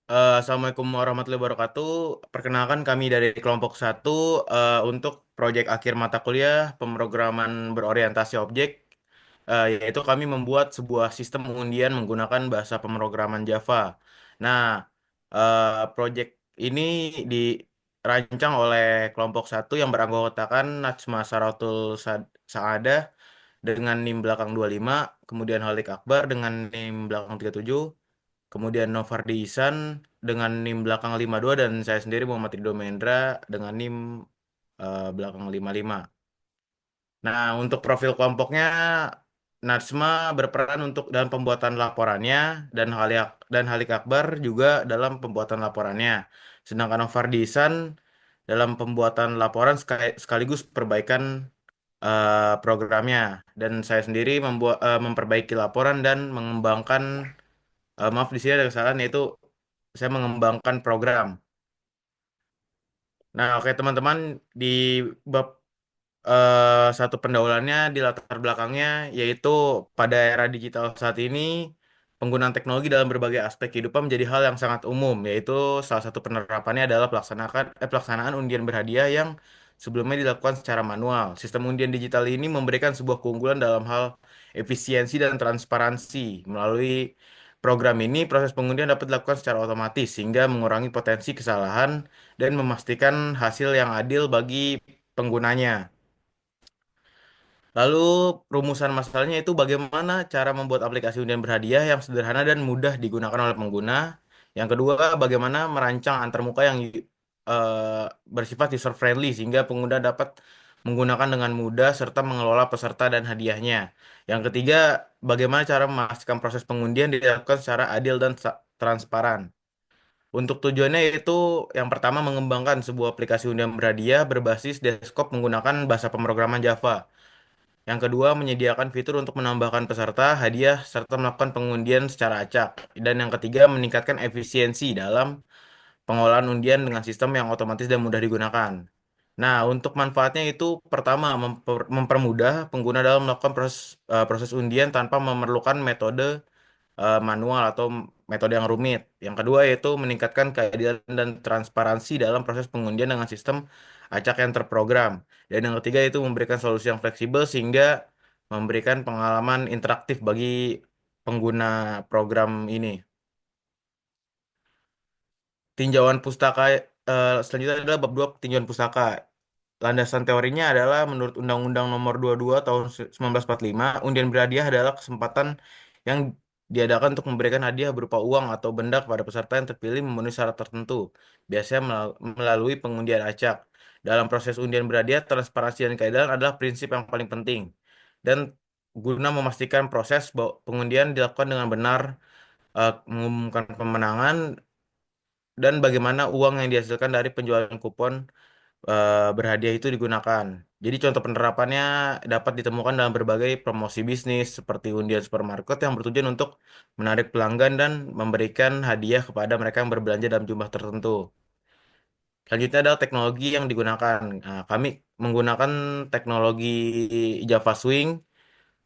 Assalamualaikum warahmatullahi wabarakatuh. Perkenalkan kami dari kelompok satu untuk proyek akhir mata kuliah pemrograman berorientasi objek, yaitu kami membuat sebuah sistem undian menggunakan bahasa pemrograman Java. Nah, proyek ini dirancang oleh kelompok satu yang beranggotakan Najma Saadah dengan NIM belakang 25, kemudian Halik Akbar dengan NIM belakang 37, kemudian Novardi Ihsan dengan NIM belakang 52 dan saya sendiri Muhammad Ridho Mendra dengan NIM belakang 55. Nah, untuk profil kelompoknya Natsma berperan untuk dalam pembuatan laporannya dan Halik Akbar juga dalam pembuatan laporannya. Sedangkan Novardi Ihsan dalam pembuatan laporan sekaligus perbaikan programnya dan saya sendiri memperbaiki laporan dan mengembangkan maaf di sini ada kesalahan yaitu saya mengembangkan program. Nah, oke teman-teman di bab satu pendahuluannya di latar belakangnya yaitu pada era digital saat ini penggunaan teknologi dalam berbagai aspek kehidupan menjadi hal yang sangat umum yaitu salah satu penerapannya adalah pelaksanaan undian berhadiah yang sebelumnya dilakukan secara manual. Sistem undian digital ini memberikan sebuah keunggulan dalam hal efisiensi dan transparansi. Melalui program ini proses pengundian dapat dilakukan secara otomatis sehingga mengurangi potensi kesalahan dan memastikan hasil yang adil bagi penggunanya. Lalu rumusan masalahnya itu bagaimana cara membuat aplikasi undian berhadiah yang sederhana dan mudah digunakan oleh pengguna. Yang kedua, bagaimana merancang antarmuka yang bersifat user friendly sehingga pengguna dapat menggunakan dengan mudah serta mengelola peserta dan hadiahnya. Yang ketiga, bagaimana cara memastikan proses pengundian dilakukan secara adil dan transparan. Untuk tujuannya yaitu yang pertama mengembangkan sebuah aplikasi undian berhadiah berbasis desktop menggunakan bahasa pemrograman Java. Yang kedua, menyediakan fitur untuk menambahkan peserta, hadiah, serta melakukan pengundian secara acak. Dan yang ketiga, meningkatkan efisiensi dalam pengolahan undian dengan sistem yang otomatis dan mudah digunakan. Nah, untuk manfaatnya itu pertama, mempermudah pengguna dalam melakukan proses undian tanpa memerlukan metode manual atau metode yang rumit. Yang kedua yaitu meningkatkan keadilan dan transparansi dalam proses pengundian dengan sistem acak yang terprogram. Dan yang ketiga itu memberikan solusi yang fleksibel sehingga memberikan pengalaman interaktif bagi pengguna program ini. Tinjauan pustaka selanjutnya adalah bab 2 tinjauan pustaka. Landasan teorinya adalah menurut Undang-Undang Nomor 22 Tahun 1945, undian berhadiah adalah kesempatan yang diadakan untuk memberikan hadiah berupa uang atau benda kepada peserta yang terpilih memenuhi syarat tertentu, biasanya melalui pengundian acak. Dalam proses undian berhadiah, transparansi dan keadilan adalah prinsip yang paling penting. Dan guna memastikan proses pengundian dilakukan dengan benar, mengumumkan pemenangan dan bagaimana uang yang dihasilkan dari penjualan kupon berhadiah itu digunakan. Jadi contoh penerapannya dapat ditemukan dalam berbagai promosi bisnis seperti undian supermarket yang bertujuan untuk menarik pelanggan dan memberikan hadiah kepada mereka yang berbelanja dalam jumlah tertentu. Selanjutnya adalah teknologi yang digunakan. Nah, kami menggunakan teknologi Java Swing,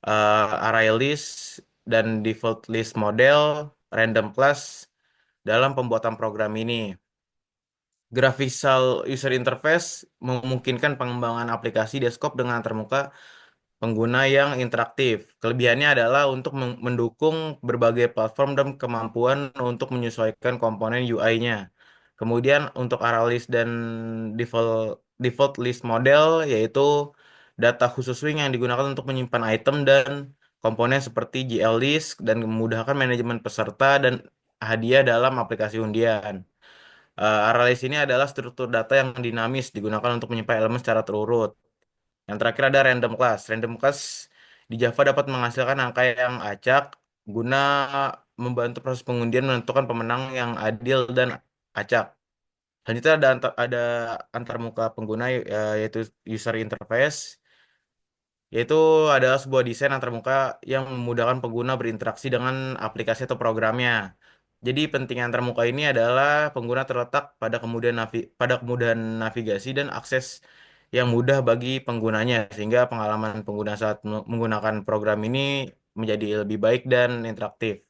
Array List, dan Default List Model, Random Class dalam pembuatan program ini. Graphical User Interface memungkinkan pengembangan aplikasi desktop dengan termuka pengguna yang interaktif. Kelebihannya adalah untuk mendukung berbagai platform dan kemampuan untuk menyesuaikan komponen UI-nya. Kemudian untuk array list dan default list model yaitu data khusus Swing yang digunakan untuk menyimpan item dan komponen seperti GL list dan memudahkan manajemen peserta dan hadiah dalam aplikasi undian. Arrays ini adalah struktur data yang dinamis digunakan untuk menyimpan elemen secara terurut. Yang terakhir ada random class. Random class di Java dapat menghasilkan angka yang acak guna membantu proses pengundian menentukan pemenang yang adil dan acak. Selanjutnya ada antarmuka pengguna yaitu user interface, yaitu adalah sebuah desain antarmuka yang memudahkan pengguna berinteraksi dengan aplikasi atau programnya. Jadi pentingnya antarmuka ini adalah pengguna terletak pada kemudahan navigasi dan akses yang mudah bagi penggunanya sehingga pengalaman pengguna saat menggunakan program ini menjadi lebih baik dan interaktif.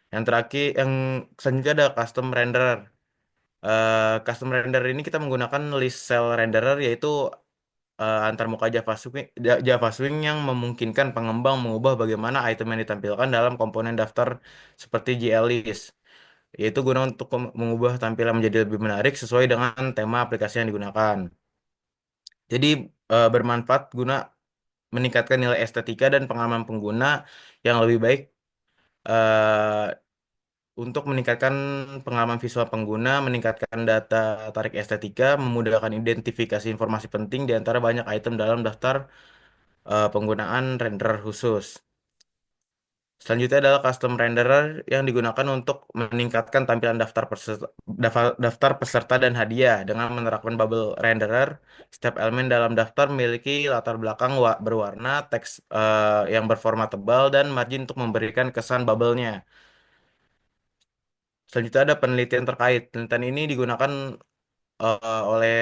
Yang terakhir, yang selanjutnya ada custom renderer. Custom renderer ini kita menggunakan list cell renderer, yaitu antarmuka Java Swing yang memungkinkan pengembang mengubah bagaimana item yang ditampilkan dalam komponen daftar seperti GList, yaitu guna untuk mengubah tampilan menjadi lebih menarik sesuai dengan tema aplikasi yang digunakan. Jadi bermanfaat guna meningkatkan nilai estetika dan pengalaman pengguna yang lebih baik, eh, untuk meningkatkan pengalaman visual pengguna, meningkatkan data tarik estetika, memudahkan identifikasi informasi penting di antara banyak item dalam daftar penggunaan renderer khusus. Selanjutnya adalah custom renderer yang digunakan untuk meningkatkan tampilan daftar peserta dan hadiah dengan menerapkan bubble renderer. Setiap elemen dalam daftar memiliki latar belakang berwarna, teks yang berformat tebal, dan margin untuk memberikan kesan bubble-nya. Selanjutnya ada penelitian terkait. Penelitian ini digunakan oleh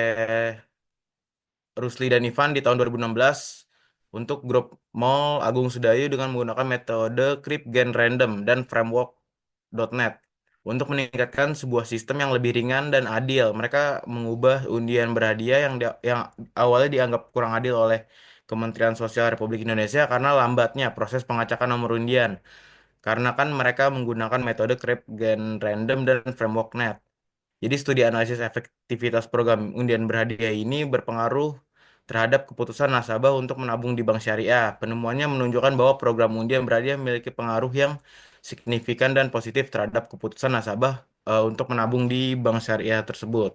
Rusli dan Ivan di tahun 2016 untuk grup Mall Agung Sedayu dengan menggunakan metode Crypt Gen Random dan Framework.net untuk meningkatkan sebuah sistem yang lebih ringan dan adil. Mereka mengubah undian berhadiah yang awalnya dianggap kurang adil oleh Kementerian Sosial Republik Indonesia karena lambatnya proses pengacakan nomor undian. Karena kan mereka menggunakan metode Crypt Gen Random dan Framework.net. Jadi studi analisis efektivitas program undian berhadiah ini berpengaruh terhadap keputusan nasabah untuk menabung di bank syariah. Penemuannya menunjukkan bahwa program undian berhadiah memiliki pengaruh yang signifikan dan positif terhadap keputusan nasabah untuk menabung di bank syariah tersebut.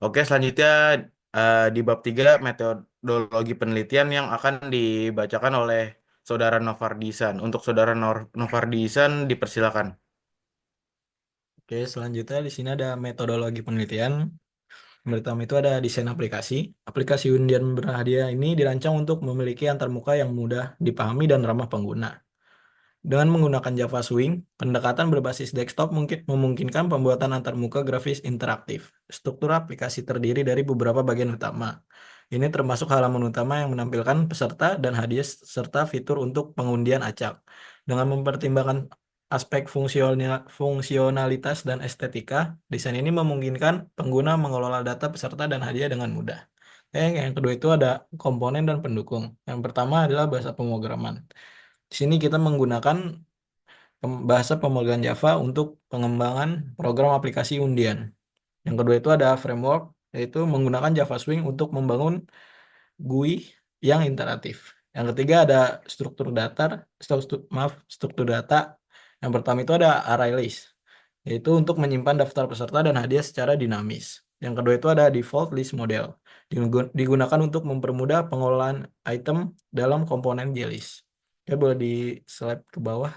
Oke, selanjutnya di bab 3 metodologi penelitian yang akan dibacakan oleh Saudara Novardisan. Untuk Saudara Novardisan dipersilakan. Oke, selanjutnya di sini ada metodologi penelitian. Yang pertama itu ada desain aplikasi. Aplikasi undian berhadiah ini dirancang untuk memiliki antarmuka yang mudah dipahami dan ramah pengguna. Dengan menggunakan Java Swing, pendekatan berbasis desktop memungkinkan pembuatan antarmuka grafis interaktif. Struktur aplikasi terdiri dari beberapa bagian utama. Ini termasuk halaman utama yang menampilkan peserta dan hadiah serta fitur untuk pengundian acak. Dengan mempertimbangkan aspek fungsionalitas dan estetika, desain ini memungkinkan pengguna mengelola data peserta dan hadiah dengan mudah. Yang kedua itu ada komponen dan pendukung. Yang pertama adalah bahasa pemrograman. Di sini kita menggunakan bahasa pemrograman Java untuk pengembangan program aplikasi undian. Yang kedua itu ada framework, yaitu menggunakan Java Swing untuk membangun GUI yang interaktif. Yang ketiga ada struktur data. Yang pertama itu ada array list, yaitu untuk menyimpan daftar peserta dan hadiah secara dinamis. Yang kedua itu ada default list model, digunakan untuk mempermudah pengelolaan item dalam komponen JList. Oke, boleh di slide ke bawah.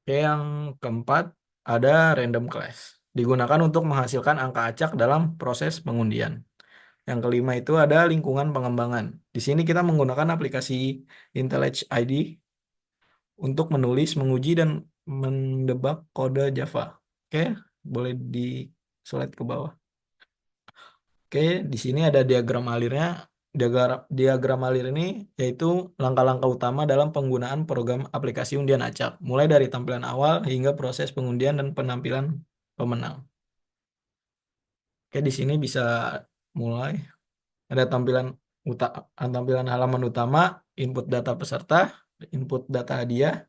Oke, yang keempat ada random class. Digunakan untuk menghasilkan angka acak dalam proses pengundian. Yang kelima itu ada lingkungan pengembangan. Di sini kita menggunakan aplikasi IntelliJ IDE untuk menulis, menguji, dan mendebak kode Java. Oke, boleh di slide ke bawah. Oke, di sini ada diagram alirnya. Diagram alir ini yaitu langkah-langkah utama dalam penggunaan program aplikasi undian acak, mulai dari tampilan awal hingga proses pengundian dan penampilan pemenang. Oke, di sini bisa mulai. Ada tampilan halaman utama, input data peserta, input data hadiah,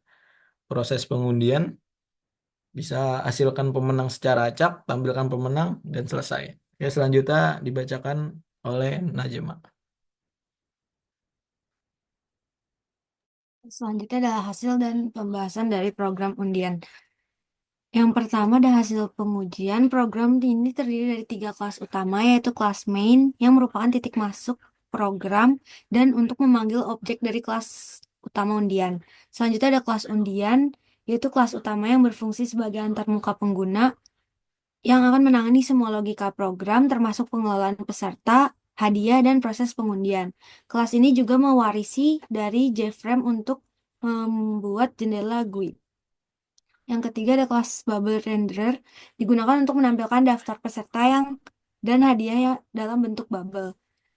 proses pengundian, bisa hasilkan pemenang secara acak, tampilkan pemenang, dan selesai. Oke, selanjutnya dibacakan oleh Najma. Selanjutnya adalah hasil dan pembahasan dari program undian. Yang pertama ada hasil pengujian. Program ini terdiri dari tiga kelas utama, yaitu kelas main yang merupakan titik masuk program dan untuk memanggil objek dari kelas utama undian. Selanjutnya ada kelas undian, yaitu kelas utama yang berfungsi sebagai antarmuka pengguna yang akan menangani semua logika program termasuk pengelolaan peserta, hadiah, dan proses pengundian. Kelas ini juga mewarisi dari JFrame untuk membuat jendela GUI. Yang ketiga ada kelas Bubble Renderer, digunakan untuk menampilkan daftar peserta dan hadiah dalam bentuk bubble.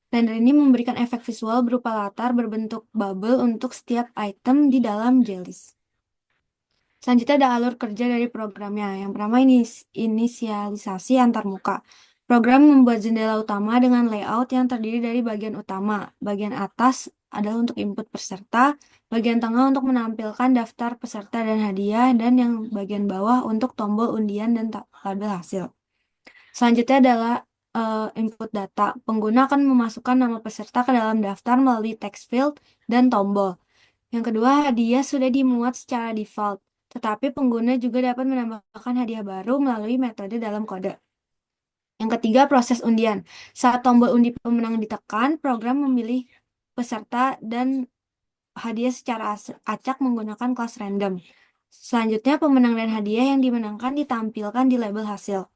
Render ini memberikan efek visual berupa latar berbentuk bubble untuk setiap item di dalam JList. Selanjutnya ada alur kerja dari programnya. Yang pertama inisialisasi antarmuka. Program membuat jendela utama dengan layout yang terdiri dari bagian utama. Bagian atas adalah untuk input peserta, bagian tengah untuk menampilkan daftar peserta dan hadiah, dan yang bagian bawah untuk tombol undian dan tabel hasil. Selanjutnya adalah input data. Pengguna akan memasukkan nama peserta ke dalam daftar melalui text field dan tombol. Yang kedua, hadiah sudah dimuat secara default, tetapi pengguna juga dapat menambahkan hadiah baru melalui metode dalam kode. Yang ketiga, proses undian. Saat tombol undi pemenang ditekan, program memilih peserta dan hadiah secara acak menggunakan kelas random. Selanjutnya, pemenang dan hadiah yang dimenangkan ditampilkan di label hasil.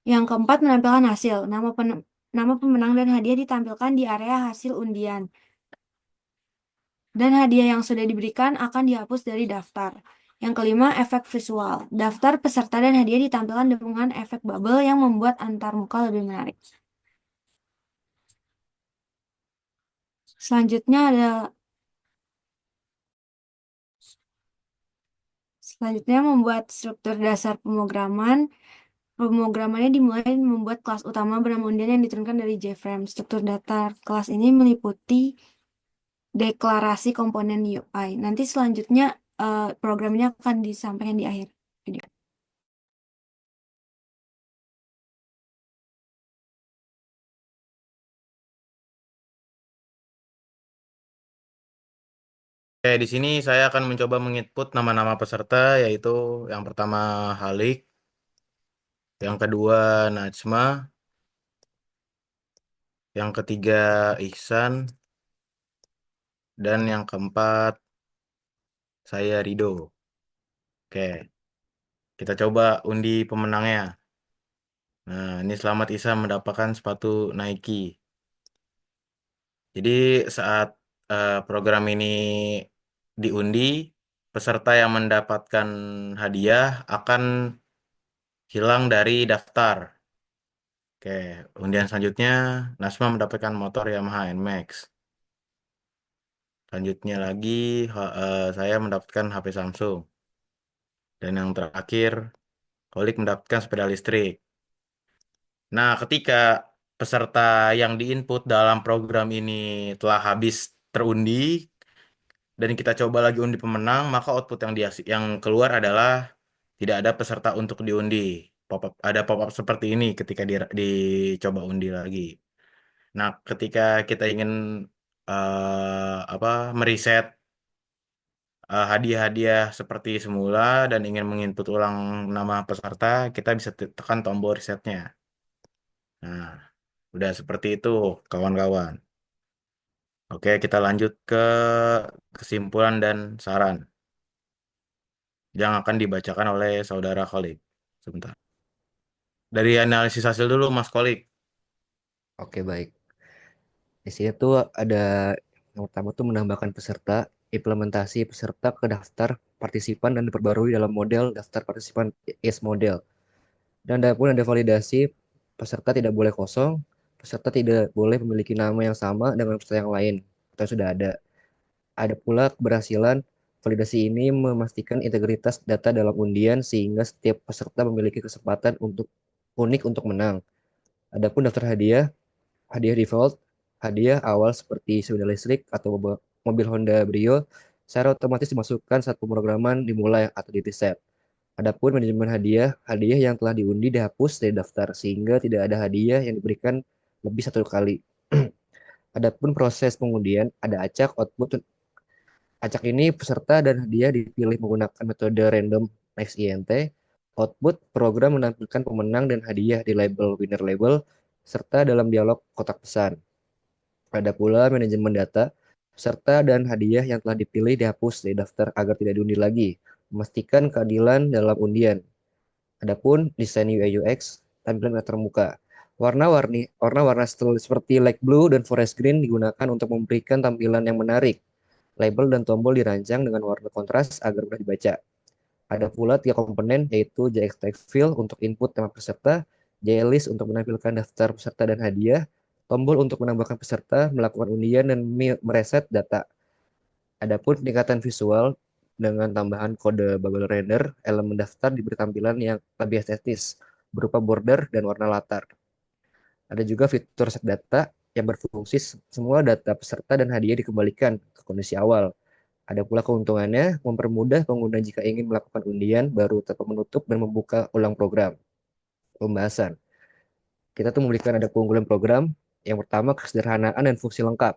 Yang keempat, menampilkan hasil. Nama pemenang dan hadiah ditampilkan di area hasil undian. Dan hadiah yang sudah diberikan akan dihapus dari daftar. Yang kelima, efek visual. Daftar peserta dan hadiah ditampilkan dengan efek bubble yang membuat antarmuka lebih menarik. Selanjutnya ada membuat struktur dasar pemrograman. Pemrogramannya dimulai membuat kelas utama bernama undian yang diturunkan dari JFrame. Struktur data kelas ini meliputi deklarasi komponen UI. Nanti selanjutnya programnya akan disampaikan di akhir video. Oke, di sini saya akan mencoba menginput nama-nama peserta, yaitu yang pertama Halik, yang kedua Najma, yang ketiga Ihsan, dan yang keempat saya Rido. Oke, kita coba undi pemenangnya. Nah, ini selamat Isa mendapatkan sepatu Nike. Jadi saat program ini diundi, peserta yang mendapatkan hadiah akan hilang dari daftar. Oke, undian selanjutnya Nasma mendapatkan motor Yamaha NMAX. Selanjutnya lagi saya mendapatkan HP Samsung. Dan yang terakhir, Kolik mendapatkan sepeda listrik. Nah, ketika peserta yang diinput dalam program ini telah habis terundi dan kita coba lagi undi pemenang, maka output yang keluar adalah tidak ada peserta untuk diundi. Ada pop-up seperti ini ketika dicoba undi lagi. Nah, ketika kita ingin meriset hadiah-hadiah seperti semula dan ingin menginput ulang nama peserta, kita bisa tekan tombol resetnya. Nah, udah seperti itu, kawan-kawan. Oke, kita lanjut ke kesimpulan dan saran yang akan dibacakan oleh saudara Khalid. Sebentar. Dari analisis hasil dulu, Mas Khalid. Oke, baik. Di sini tuh ada yang pertama tuh menambahkan peserta, implementasi peserta ke daftar partisipan dan diperbarui dalam model daftar partisipan is model. Dan ada pun ada validasi, peserta tidak boleh kosong, peserta tidak boleh memiliki nama yang sama dengan peserta yang lain atau sudah ada. Ada pula keberhasilan validasi ini memastikan integritas data dalam undian sehingga setiap peserta memiliki kesempatan untuk unik untuk menang. Adapun daftar hadiah, hadiah default, hadiah awal seperti sepeda listrik atau mobil Honda Brio secara otomatis dimasukkan saat pemrograman dimulai atau di reset. Adapun manajemen hadiah, hadiah yang telah diundi dihapus dari daftar sehingga tidak ada hadiah yang diberikan lebih satu kali. Adapun proses pengundian, ada acak, output. Acak ini peserta dan hadiah dipilih menggunakan metode random next INT. Output program menampilkan pemenang dan hadiah di label winner label serta dalam dialog kotak pesan. Ada pula manajemen data, peserta dan hadiah yang telah dipilih dihapus dari daftar agar tidak diundi lagi, memastikan keadilan dalam undian. Adapun desain UI UX, tampilan termuka. Warna-warna seperti light blue dan forest green digunakan untuk memberikan tampilan yang menarik. Label dan tombol dirancang dengan warna kontras agar mudah dibaca. Ada pula 3 komponen yaitu JX Text Field untuk input tema peserta, JList untuk menampilkan daftar peserta dan hadiah, tombol untuk menambahkan peserta, melakukan undian, dan mereset data. Adapun peningkatan visual dengan tambahan kode bubble render, elemen daftar diberi tampilan yang lebih estetis, berupa border dan warna latar. Ada juga fitur set data yang berfungsi semua data peserta dan hadiah dikembalikan ke kondisi awal. Ada pula keuntungannya mempermudah pengguna jika ingin melakukan undian baru tanpa menutup dan membuka ulang program. Pembahasan. Kita tuh memberikan ada keunggulan program. Yang pertama, kesederhanaan dan fungsi lengkap.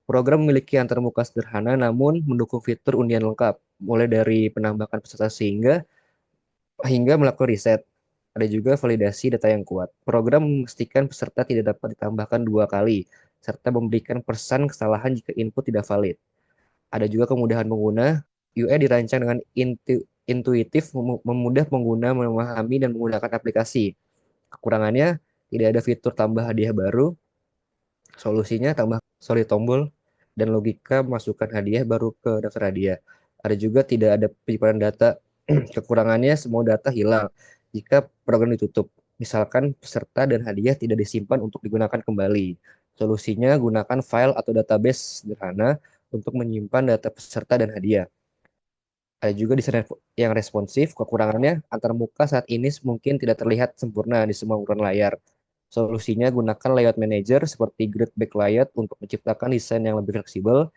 Program memiliki antarmuka sederhana namun mendukung fitur undian lengkap, mulai dari penambahan peserta hingga melakukan riset. Ada juga validasi data yang kuat. Program memastikan peserta tidak dapat ditambahkan 2 kali, serta memberikan pesan kesalahan jika input tidak valid. Ada juga kemudahan pengguna. UI dirancang dengan intuitif, memudah pengguna memahami dan menggunakan aplikasi. Kekurangannya, tidak ada fitur tambah hadiah baru. Solusinya tambah solid tombol dan logika masukkan hadiah baru ke daftar hadiah. Ada juga tidak ada penyimpanan data. Kekurangannya semua data hilang jika program ditutup. Misalkan peserta dan hadiah tidak disimpan untuk digunakan kembali. Solusinya gunakan file atau database sederhana untuk menyimpan data peserta dan hadiah. Ada juga desain yang responsif. Kekurangannya antar muka saat ini mungkin tidak terlihat sempurna di semua ukuran layar. Solusinya gunakan layout manager seperti grid backlight untuk menciptakan desain yang lebih fleksibel.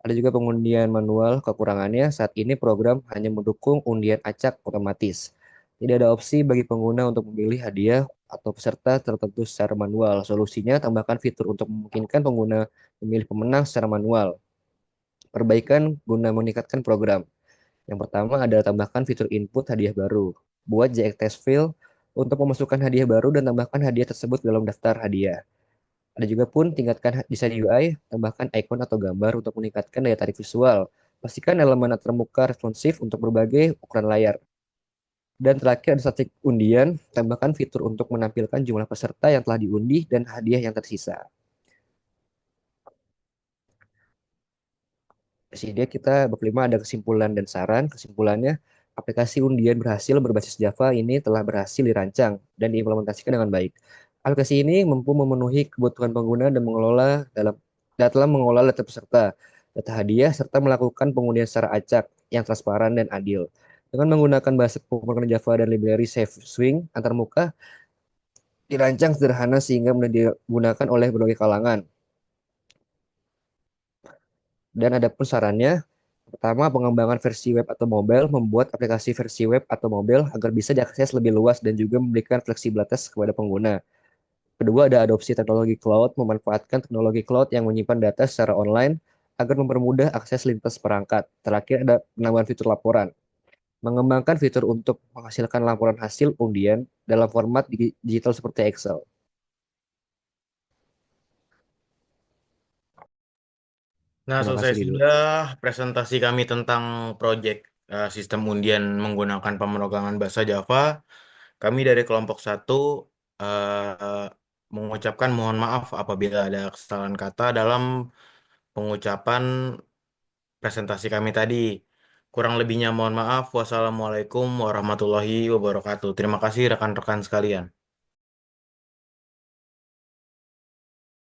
Ada juga pengundian manual. Kekurangannya saat ini program hanya mendukung undian acak otomatis. Tidak ada opsi bagi pengguna untuk memilih hadiah atau peserta tertentu secara manual. Solusinya tambahkan fitur untuk memungkinkan pengguna memilih pemenang secara manual. Perbaikan guna meningkatkan program. Yang pertama adalah tambahkan fitur input hadiah baru. Buat JX test field untuk memasukkan hadiah baru dan tambahkan hadiah tersebut dalam daftar hadiah. Ada juga pun tingkatkan desain UI, tambahkan icon atau gambar untuk meningkatkan daya tarik visual. Pastikan elemen termuka responsif untuk berbagai ukuran layar. Dan terakhir ada statistik undian, tambahkan fitur untuk menampilkan jumlah peserta yang telah diundi dan hadiah yang tersisa. Di sini kita berkelima ada kesimpulan dan saran. Kesimpulannya, aplikasi undian berhasil berbasis Java ini telah berhasil dirancang dan diimplementasikan dengan baik. Aplikasi ini mampu memenuhi kebutuhan pengguna dan dalam mengelola data peserta, data hadiah, serta melakukan pengundian secara acak yang transparan dan adil. Dengan menggunakan bahasa pemrograman Java dan library Safe Swing antarmuka, dirancang sederhana sehingga mudah digunakan oleh berbagai kalangan. Dan ada pun sarannya, pertama, pengembangan versi web atau mobile membuat aplikasi versi web atau mobile agar bisa diakses lebih luas dan juga memberikan fleksibilitas kepada pengguna. Kedua, ada adopsi teknologi cloud, memanfaatkan teknologi cloud yang menyimpan data secara online agar mempermudah akses lintas perangkat. Terakhir, ada penambahan fitur laporan. Mengembangkan fitur untuk menghasilkan laporan hasil undian dalam format digital seperti Excel. Nah, Terima selesai kasih, Ridho. sudah presentasi kami tentang proyek sistem undian menggunakan pemrograman bahasa Java. Kami dari kelompok 1 mengucapkan mohon maaf apabila ada kesalahan kata dalam pengucapan presentasi kami tadi. Kurang lebihnya mohon maaf. Wassalamualaikum warahmatullahi wabarakatuh. Terima kasih rekan-rekan sekalian.